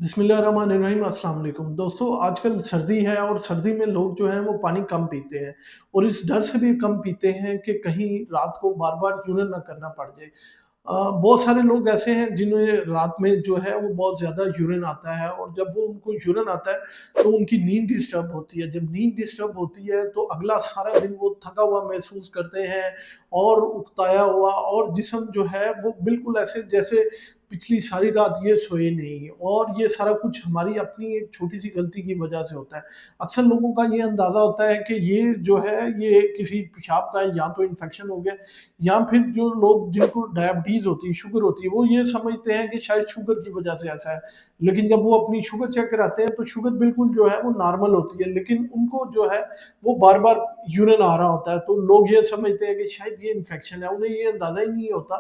बिस्मिल्लाहिर्रहमानिर्रहीम, अस्सलाम वालेकुम। दोस्तों, आजकल सर्दी है और सर्दी में लोग जो हैं वो पानी कम पीते हैं और इस डर से भी कम पीते हैं कि कहीं रात को बार-बार यूरिन ना करना पड़ जाए। बहुत सारे लोग ऐसे हैं जिन्हें रात में जो है वो बहुत ज़्यादा यूरिन आता है और जब वो उनको यूरिन आता है तो उनकी नींद डिस्टर्ब होती है। जब नींद डिस्टर्ब होती है तो अगला सारा दिन वो थका हुआ महसूस करते हैं और उकताया हुआ और जिस्म जो है वो बिल्कुल ऐसे जैसे पिछली सारी रात ये सोए नहीं और ये सारा कुछ हमारी अपनी एक छोटी-सी गलती की वजह से होता है। अक्सर लोगों का ये अंदाज़ा होता है कि ये जो है ये किसी पेशाब का या तो इन्फेक्शन हो गया या फिर जो लोग जिनको डायबिटीज़ होती है, शुगर होती है, वो ये समझते हैं कि शायद शुगर की वजह से ऐसा है। लेकिन जब वो अपनी शुगर चेक कराते हैं तो शुगर बिल्कुल जो है वो नॉर्मल होती है, लेकिन उनको जो है वो बार-बार यूरिन आ रहा होता है, तो लोग ये समझते हैं कि शायद ये इन्फेक्शन है। उन्हें ये अंदाज़ा ही नहीं होता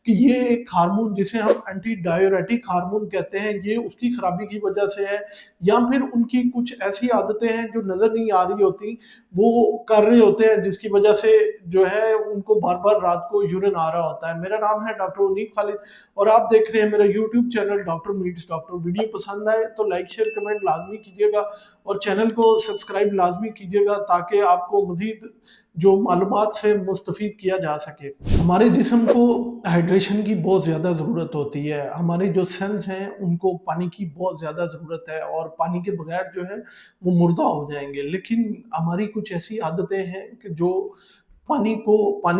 कि ये एक हार्मोन जिसे हम एंटी डाययूरेटिक हार्मोन कहते हैं, ये उसकी खराबी की वजह से है या फिर उनकी कुछ ऐसी आदतें हैं जो नज़र नहीं आ रही होती, वो कर रहे होते हैं जिसकी वजह से जो है उनको बार-बार रात को यूरिन आ रहा होता है। मेरा नाम है डॉक्टर उनीब खालिद और आप देख रहे हैं मेरा YouTube channel doctor meets doctor. Video पसंद आए तो लाइक, शेयर, कमेंट लाज़मी कीजिएगा और चैनल को सब्सक्राइब लाज़मी कीजिएगा ताकि आपको मज़ीद जो मालूमात से मुस्तफ़ीद किया जा सके। हमारे जिस्म को हाइड्रेशन की बहुत ज़्यादा ज़रूरत होती है। हमारे जो सेल्स हैं उनको पानी की बहुत ज़्यादा ज़रूरत है और पानी के बगैर जो है वो मुर्दा हो जाएँगे। लेकिन हमारी कुछ ऐसी आदतें हैं कि जो पानी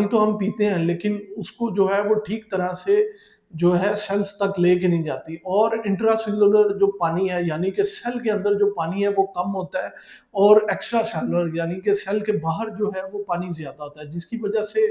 तो हम पीते हैं लेकिन उसको जो है वो ठीक तरह से जो है सेल्स तक लेके नहीं जाती और इंट्रासेल्युलर जो पानी है यानी कि सेल के अंदर जो पानी है वो कम होता है और एक्स्ट्रा सेलुलर यानी कि सेल के बाहर जो है वो पानी ज़्यादा होता है, जिसकी वजह से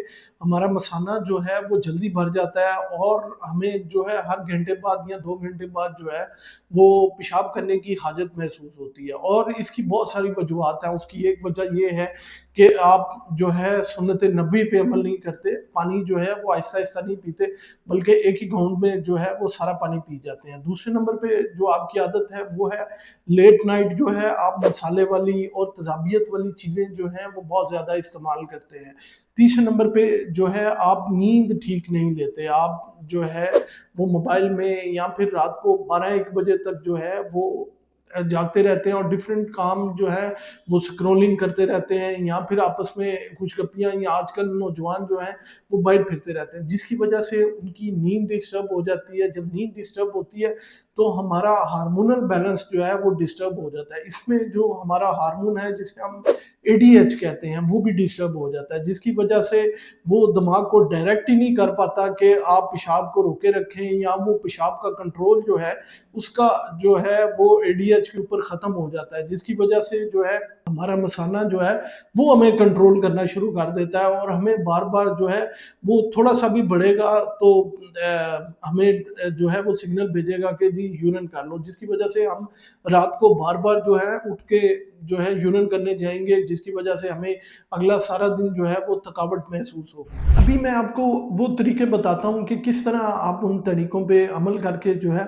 हमारा मसाना जो है वो जल्दी भर जाता है और हमें जो है हर घंटे बाद या 2 घंटे बाद जो है वो पेशाब करने की हाजत महसूस होती है और इसकी बहुत सारी वजूहात हैं। उसकी एक वजह ये है कि आप जो है सुन्नत नबी पे अमल नहीं करते, पानी जो है वो आहिस्ता-आहिस्ता नहीं पीते बल्कि एक ही घूंट में जो है वो सारा पानी पी जाते हैं। दूसरे नंबर पे जो आपकी आदत है वो है लेट नाइट जो है आप मसाले वाली और तेज़ाबियत वाली चीज़ें जो हैं वो बहुत ज़्यादा इस्तेमाल करते हैं। तीसरे नंबर पे जो है आप नींद ठीक नहीं लेते, आप जो है वो मोबाइल में या फिर रात को 12-1 बजे तक जो है वो जागते रहते हैं और डिफरेंट काम जो है वो स्क्रॉलिंग करते रहते हैं या फिर आपस में खुशगपियाँ या आजकल नौजवान जो हैं वो बाहर फिरते रहते हैं, जिसकी वजह से उनकी नींद डिस्टर्ब हो जाती है। जब नींद डिस्टर्ब होती है तो हमारा हार्मोनल बैलेंस जो है वो डिस्टर्ब हो जाता है। इसमें जो हमारा हार्मोन है जिसे हम एडीएच कहते हैं वो भी डिस्टर्ब हो जाता है, जिसकी वजह से वो दिमाग को डायरेक्ट ही नहीं कर पाता कि आप पेशाब को रोके रखें या वो पेशाब का कंट्रोल जो है उसका जो है वो एडीएच के ऊपर ख़त्म हो जाता है, जिसकी वजह से जो है हमारा मसाना जो है वो हमें कंट्रोल करना शुरू कर देता है और हमें बार-बार जो है वो थोड़ा-सा भी बढ़ेगा तो हमें जो है वो सिग्नल भेजेगा कि जी यूरिन कर लो, जिसकी वजह से हम रात को बार-बार जो है उठ के जो है यूरिन करने जाएँगे, जिसकी वजह से हमें अगला सारा दिन जो है वो थकावट महसूस होगी। अभी मैं आपको वो तरीके बताता हूँ कि किस तरह आप उन तरीकों पे अमल करके जो है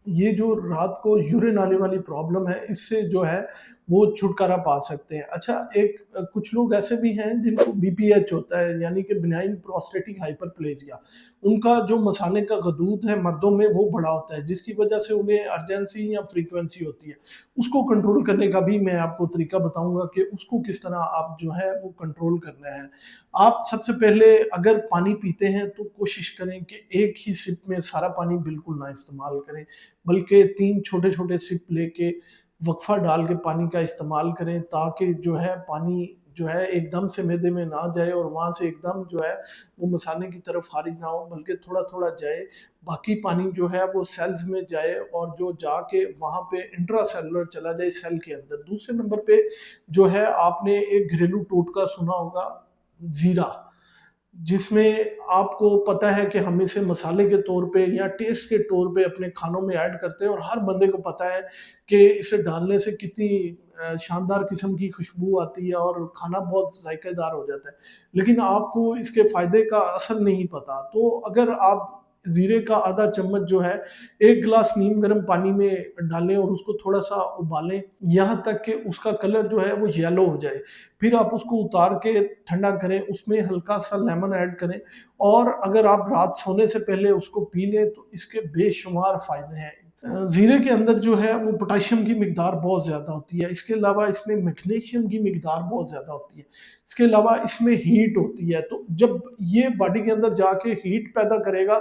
ये जो रात को यूरिन आने वाली प्रॉब्लम है, इससे जो है वो छुटकारा पा सकते हैं। अच्छा, एक कुछ लोग ऐसे भी हैं जिनको बीपीएच होता है यानी कि बिनाइन प्रोस्टेटिक हाइपरप्लेजिया। उनका जो मसाने का गदूद है मर्दों में वो बड़ा होता है, जिसकी वजह से उन्हें अर्जेंसी या फ्रीक्वेंसी होती है। उसको कंट्रोल करने का भी मैं आपको तरीका बताऊँगा कि उसको किस तरह आप जो है वो कंट्रोल करना है। आप सबसे पहले अगर पानी पीते हैं तो कोशिश करें कि एक ही सिप में सारा पानी बिल्कुल ना इस्तेमाल करें, बल्कि 3 छोटे-छोटे सिप लेके वक़फ़ा डाल के पानी का इस्तेमाल करें ताकि जो है पानी जो है एकदम से मैदे में ना जाए और वहाँ से एकदम जो है वो मसाने की तरफ ख़ारिज ना हो बल्कि थोड़ा-थोड़ा जाए। बाकी पानी जो है वो सेल्स में जाए और जो जाके वहाँ पे इंट्रासेल्युलर चला जाए सेल के अंदर। दूसरे नंबर पे जो है आपने एक घरेलू टोटका सुना होगा, जीरा। जिसमें आपको पता है कि हम इसे मसाले के तौर पे या टेस्ट के तौर पे अपने खानों में ऐड करते हैं और हर बंदे को पता है कि इसे डालने से कितनी शानदार किस्म की खुशबू आती है और खाना बहुत ज़ायकेदार हो जाता है। लेकिन आपको इसके फ़ायदे का असल नहीं पता। तो अगर आप ज़ीरे का आधा चम्मच जो है 1 गिलास नीम गर्म पानी में डालें और उसको थोड़ा-सा उबालें, यहाँ तक कि उसका कलर जो है वो येलो हो जाए। फिर आप उसको उतार के ठंडा करें, उसमें हल्का-सा लेमन ऐड करें और अगर आप रात सोने से पहले उसको पी लें तो इसके बेशुमार फ़ायदे हैं। ज़ीरे के अंदर जो है वो पोटेशियम की मिकदार बहुत ज़्यादा होती है। इसके अलावा इसमें मैग्नीशियम की मिकदार बहुत ज़्यादा होती है। इसके अलावा इसमें हीट होती है, तो जब ये बॉडी के अंदर जाके हीट पैदा करेगा,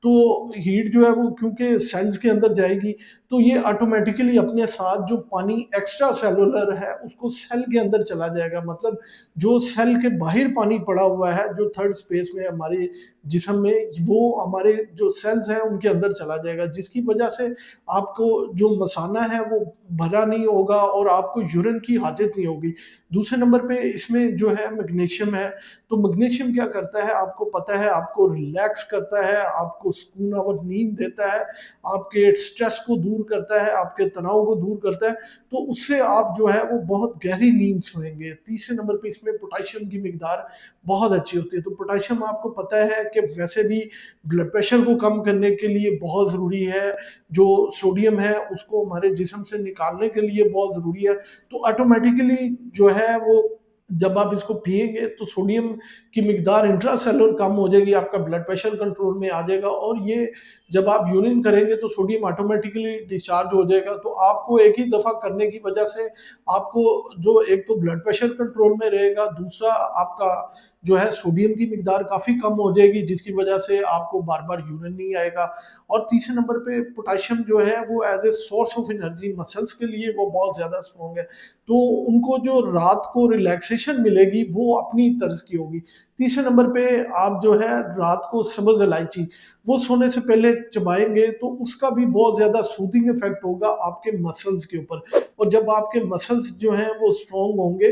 तो हीट जो है वो क्योंकि सेल्स के अंदर जाएगी, तो ये ऑटोमैटिकली अपने साथ जो पानी एक्स्ट्रा सेलुलर है, उसको सेल के अंदर चला जाएगा। मतलब जो सेल के बाहर पानी पड़ा हुआ है, जो थर्ड स्पेस में हमारे जिस्म में, वो हमारे जो सेल्स हैं उनके अंदर चला जाएगा, जिसकी वजह से आपको जो मसाना है वो भरा नहीं होगा और आपको यूरिन की हाजत नहीं होगी। दूसरे नंबर पे इसमें जो है मैग्नीशियम है, तो मैग्नीशियम क्या करता है आपको पता है, आपको रिलैक्स करता है, आपको सुकून और नींद देता है, आपके स्ट्रेस को दूर करता है, आपके तनाव को दूर करता है, तो उससे आप जो है वो बहुत गहरी नींद सोएँगे। तीसरे नंबर पे इसमें पोटेशियम की मिकदार बहुत अच्छी होती है, तो पोटेशियम आपको पता है कि वैसे भी ब्लड प्रेशर को कम करने के लिए बहुत ज़रूरी है, जो सोडियम है उसको हमारे जिस्म से निकालने के लिए बहुत ज़रूरी है। तो ऑटोमैटिकली जो है वो जब आप इसको पिएँगे तो सोडियम की मिकदार इंट्रासेल्युलर कम हो जाएगी, आपका ब्लड प्रेशर कंट्रोल में आ जाएगा और ये जब आप यूरिन करेंगे तो सोडियम ऑटोमैटिकली डिस्चार्ज हो जाएगा। तो आपको एक ही दफ़ा करने की वजह से आपको जो एक तो ब्लड प्रेशर कंट्रोल में रहेगा, दूसरा आपका जो है सोडियम की मिकदार काफ़ी कम हो जाएगी, जिसकी वजह से आपको बार-बार यूरिन नहीं आएगा। और तीसरे नंबर पे पोटेशियम जो है वो as a source of energy muscles के लिए वो बहुत ज़्यादा स्ट्रॉन्ग है। तो उनको जो रात को रिलैक्सेशन मिलेगी वो अपनी तर्ज की होगी। तीसरे नंबर पे आप जो है रात को सब्ज़ इलायची वो सोने से पहले चबाएँगे तो उसका भी बहुत ज़्यादा सूदिंग इफ़ेक्ट होगा आपके मसल्स के ऊपर, और जब आपके मसल्स जो हैं वो स्ट्रॉन्ग होंगे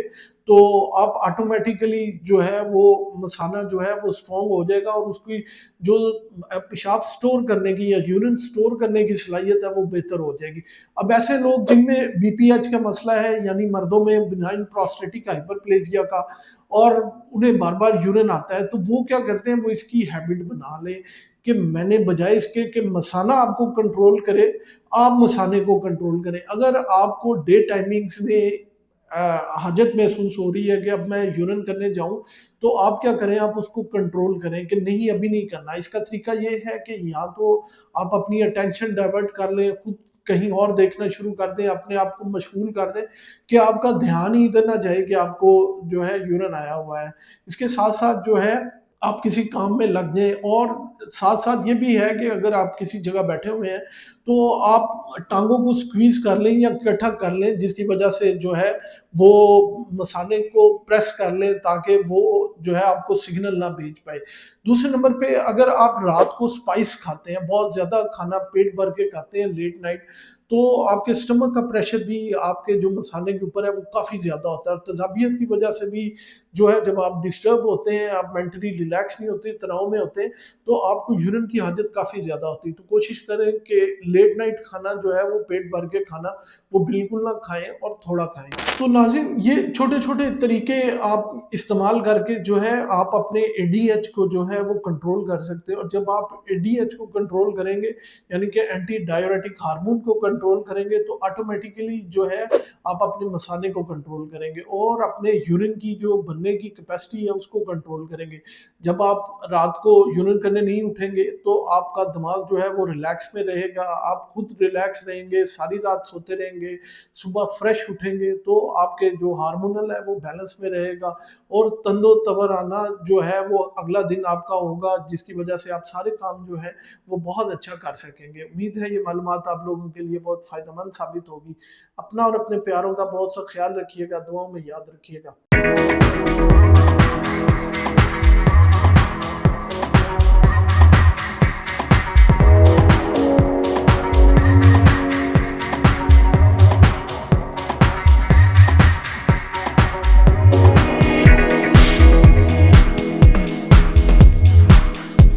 तो आप ऑटोमैटिकली जो है वो मसाना जो है वो स्ट्रॉन्ग हो जाएगा और उसकी जो पेशाब स्टोर करने की या यूरिन स्टोर करने की सलाहियत है वो बेहतर हो जाएगी। अब ऐसे लोग जिनमें बीपीएच का मसला है, यानी मर्दों में बिनाइन प्रोस्टेटिक हाइपरप्लेजिया का, और उन्हें बार-बार यूरिन आता है, तो वो क्या करते हैं, वो इसकी हैबिट बना लें कि मैंने बजाय इसके कि मसाना आपको कंट्रोल करे, आप मसाने को कंट्रोल करें। अगर आपको डे टाइमिंग्स में हाजत महसूस हो रही है कि अब मैं यूरिन करने जाऊँ, तो आप क्या करें, आप उसको कंट्रोल करें कि नहीं अभी नहीं करना। इसका तरीका ये है कि या तो आप अपनी अटेंशन डाइवर्ट कर लें, खुद कहीं और देखना शुरू कर दें, अपने आप को मशगूल कर दें कि आपका ध्यान ही इधर ना जाए कि आपको जो है यूरिन आया हुआ है। इसके साथ-साथ जो है आप किसी काम में लग जाएँ, और साथ-साथ ये भी है कि अगर आप किसी जगह बैठे हुए हैं, तो आप टाँगों को स्क्वीज़ कर लें या इकट्ठा कर लें, जिसकी वजह से जो है वो मसाले को प्रेस कर लें ताकि वो जो है आपको सिग्नल ना भेज पाए। दूसरे नंबर पे अगर आप रात को स्पाइस खाते हैं, बहुत ज़्यादा खाना पेट भर के खाते हैं लेट नाइट, तो आपके स्टमक का प्रेशर भी आपके जो मसाले के ऊपर है वो काफ़ी ज़्यादा होता है, और तेज़ाबियत की वजह से भी जो है जब आप डिस्टर्ब होते हैं, आप मेंटली रिलैक्स नहीं होते, तनाव में होते हैं, तो आपको यूरिन की हाजत काफ़ी ज़्यादा होती है। तो कोशिश करें कि लेट नाइट खाना जो है वो पेट भर के खाना वो बिल्कुल ना खाएँ और थोड़ा खाएँ। तो नाज़रीन, ये छोटे-छोटे तरीके आप इस्तेमाल करके जो है आप अपने एडीएच को जो है वो कंट्रोल कर सकते हैं, और जब आप एडीएच को कंट्रोल करेंगे, यानी कि एंटी डाययूरेटिक हार्मोन को कंट्रोल करेंगे, तो ऑटोमेटिकली जो है आप अपने मसाने को कंट्रोल करेंगे और अपने यूरिन की जो बनने की कैपेसिटी है उसको कंट्रोल करेंगे। जब आप रात को यूरिन करने नहीं उठेंगे तो आपका दिमाग जो है वो रिलैक्स में रहेगा, आप खुद रिलैक्स रहेंगे, सारी रात सोते रहेंगे, सुबह फ्रेश उठेंगे, तो आपके जो हार्मोनल है वो बैलेंस में रहेगा, और तंदो-तवाराना जो है वो अगला दिन आपका होगा, जिसकी वजह से आप सारे काम जो है वो बहुत अच्छा कर सकेंगे। उम्मीद है ये मालूमात आप लोगों के लिए बहुत फ़ायदेमंद साबित होगी। अपना और अपने प्यारों का बहुत सा ख़्याल रखिएगा, दुआओं में याद रखिएगा।